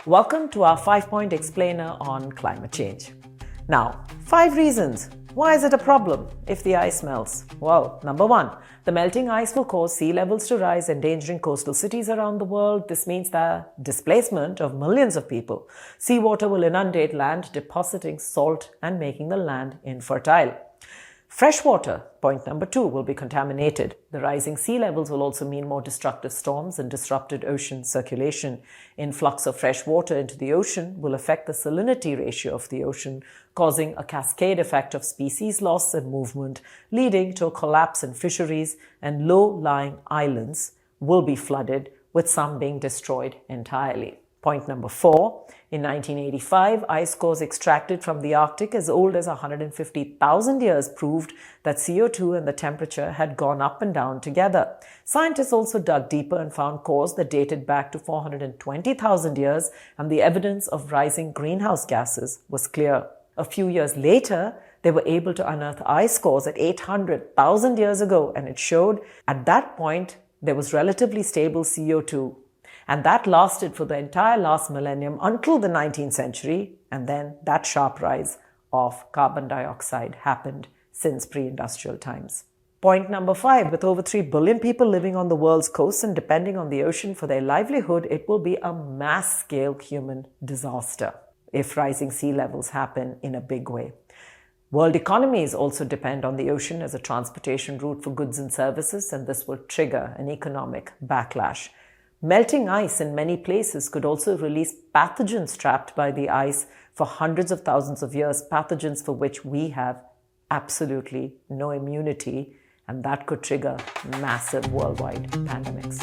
Welcome to our 5-point explainer on climate change. Now, 5 reasons. Why is it a problem if the ice melts? Well, number 1, the melting ice will cause sea levels to rise, endangering coastal cities around the world. This means the displacement of millions of people. Seawater will inundate land, depositing salt and making the land infertile. Freshwater, point number 2, will be contaminated. The rising sea levels will also mean more destructive storms and disrupted ocean circulation. Influx of fresh water into the ocean will affect the salinity ratio of the ocean, causing a cascade effect of species loss and movement, leading to a collapse in fisheries, and low-lying islands will be flooded, with some being destroyed entirely. Point number 4, in 1985, ice cores extracted from the Arctic as old as 150,000 years proved that CO2 and the temperature had gone up and down together. Scientists also dug deeper and found cores that dated back to 420,000 years, and the evidence of rising greenhouse gases was clear. A few years later, they were able to unearth ice cores at 800,000 years ago, and it showed at that point there was relatively stable CO2. And that lasted for the entire last millennium until the 19th century, and then that sharp rise of carbon dioxide happened since pre-industrial times. Point number 5, with over 3 billion people living on the world's coasts and depending on the ocean for their livelihood, it will be a mass-scale human disaster if rising sea levels happen in a big way. World economies also depend on the ocean as a transportation route for goods and services, and this will trigger an economic backlash. Melting ice in many places could also release pathogens trapped by the ice for hundreds of thousands of years, pathogens for which we have absolutely no immunity, and that could trigger massive worldwide pandemics.